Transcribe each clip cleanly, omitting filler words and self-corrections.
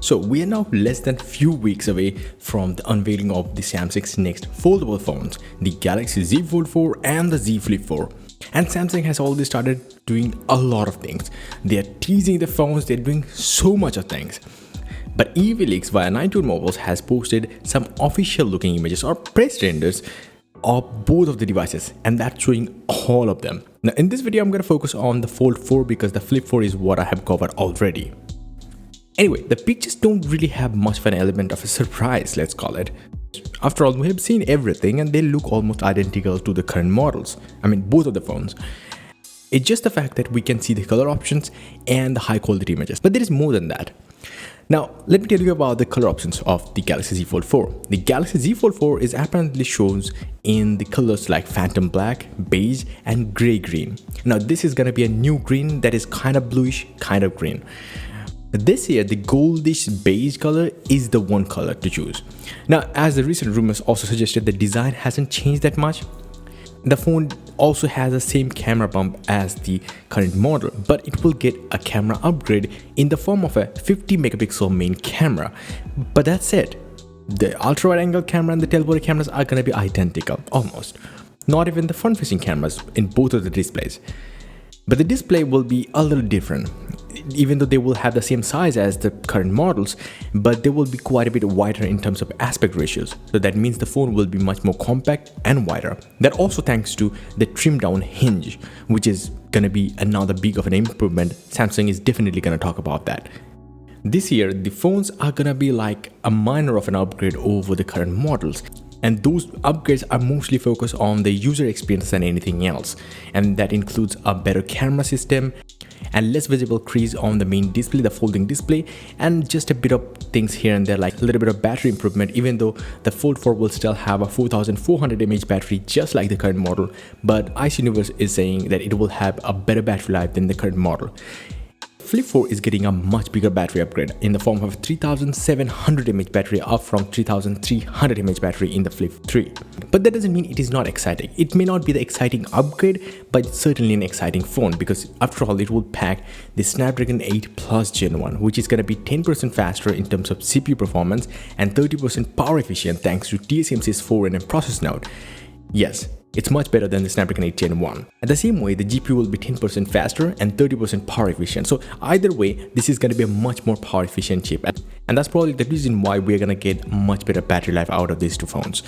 So we are now less than few weeks away from the unveiling of the Samsung's next foldable phones, the Galaxy Z Fold 4 and the Z Flip 4. And Samsung has already started doing a lot of things. They are teasing the phones, they're doing so much of things. But EVLeaks via 92 Mobiles has posted some official looking images or press renders of both of the devices, and that's showing all of them. Now in this video I'm going to focus on the Fold 4 because the Flip 4 is what I have covered already. Anyway, the pictures don't really have much of an element of a surprise, let's call it. After all, we have seen everything and they look almost identical to the current models. I mean, both of the phones. It's just the fact that we can see the color options and the high quality images. But there is more than that. Now, let me tell you about the color options of the Galaxy Z Fold 4. The Galaxy Z Fold 4 is apparently shown in the colors like Phantom Black, Beige and Grey Green. Now, this is going to be a new green that is kind of bluish, kind of green. This year, the goldish beige color is the one color to choose. Now, as the recent rumors also suggested, the design hasn't changed that much. The phone also has the same camera bump as the current model, but it will get a camera upgrade in the form of a 50 megapixel main camera. But that's it. The ultra wide angle camera and the telephoto cameras are going to be identical, almost. Not even the front facing cameras in both of the displays. But the display will be a little different, even though they will have the same size as the current models, but they will be quite a bit wider in terms of aspect ratios. So that means the phone will be much more compact and wider. That also thanks to the trimmed down hinge, which is going to be another big of an improvement. Samsung is definitely going to talk about that. This year, the phones are going to be like a minor of an upgrade over the current models. And those upgrades are mostly focused on the user experience than anything else. And that includes a better camera system and less visible crease on the main display, the folding display, and just a bit of things here and there like a little bit of battery improvement, even though the Fold 4 will still have a 4400 mAh battery just like the current model. But Ice Universe is saying that it will have a better battery life than the current model. Flip 4 is getting a much bigger battery upgrade in the form of a 3700 mAh battery up from 3300 mAh battery in the Flip 3. But that doesn't mean it is not exciting. It may not be the exciting upgrade, but it's certainly an exciting phone because after all it will pack the Snapdragon 8 Plus Gen 1, which is going to be 10% faster in terms of CPU performance and 30% power efficient thanks to TSMC's 4nm process node. Yes, it's much better than the Snapdragon 8 Gen 1. At the same way, the GPU will be 10% faster and 30% power efficient. So either way, this is going to be a much more power efficient chip. And that's probably the reason why we're going to get much better battery life out of these two phones.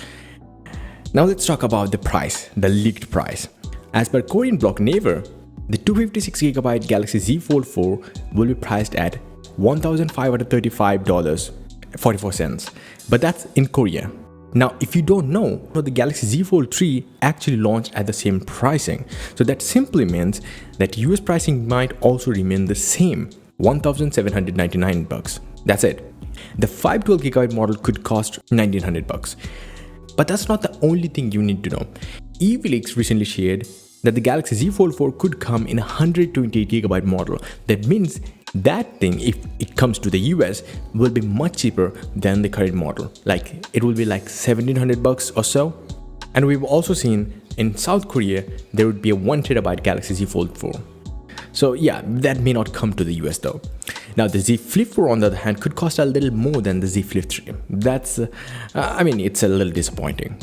Now let's talk about the price, the leaked price. As per Korean blog Naver, the 256GB Galaxy Z Fold 4 will be priced at $1,535.44. But that's in Korea. Now, if you don't know, the Galaxy Z Fold 3 actually launched at the same pricing. So that simply means that US pricing might also remain the same, $1,799. That's it. The 512GB model could cost $1,900. But that's not the only thing you need to know. EVLeaks recently shared that the Galaxy Z Fold 4 could come in a 128GB model. That means that thing, if it comes to the US, will be much cheaper than the current model. Like it will be like $1,700 or so. And we've also seen in South Korea there would be a 1TB Galaxy Z Fold 4. So yeah, that may not come to the US though. Now the Z Flip 4 on the other hand could cost a little more than the Z Flip 3. That's it's a little disappointing.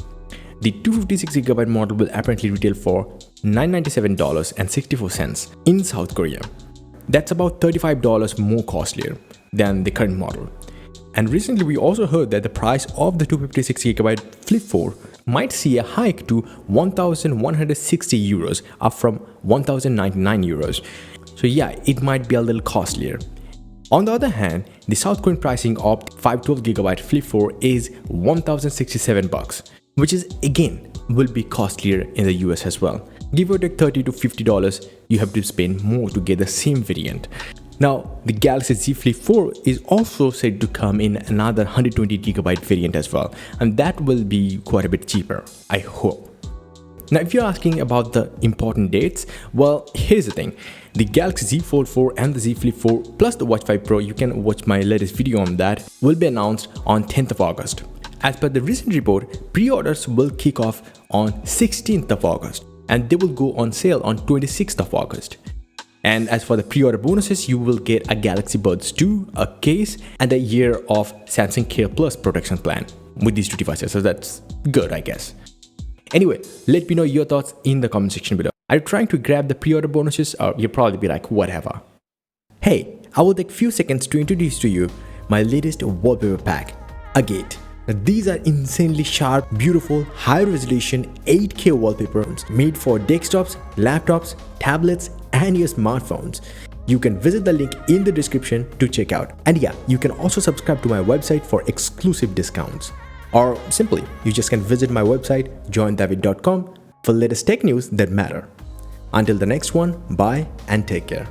The 256GB model will apparently retail for $997.64 in South Korea. That's about $35 more costlier than the current model. And recently we also heard that the price of the 256GB Flip 4 might see a hike to 1,160 euros up from 1,099 euros. So yeah, it might be a little costlier. On the other hand, the South Korean pricing of 512GB Flip 4 is $1,067, which is again will be costlier in the US as well. Give or take $30 to $50, you have to spend more to get the same variant. Now, the Galaxy Z Flip 4 is also said to come in another 120GB variant as well, and that will be quite a bit cheaper, I hope. Now, if you're asking about the important dates, well, here's the thing. The Galaxy Z Fold 4 and the Z Flip 4 plus the Watch 5 Pro, you can watch my latest video on that, will be announced on 10th of August. As per the recent report, pre-orders will kick off on 16th of August and they will go on sale on 26th of August. And as for the pre-order bonuses, you will get a Galaxy Buds 2, a case, and a year of Samsung Care Plus protection plan with these two devices. So that's good, I guess. Anyway, let me know your thoughts in the comment section below. Are you trying to grab the pre-order bonuses, or you'll probably be like, whatever? Hey, I will take a few seconds to introduce to you my latest wallpaper pack, Agate. Now, these are insanely sharp, beautiful, high-resolution 8K wallpapers made for desktops, laptops, tablets, and your smartphones. You can visit the link in the description to check out. And yeah, you can also subscribe to my website for exclusive discounts. Or simply, you just can visit my website, joindavid.com, for latest tech news that matter. Until the next one, bye and take care.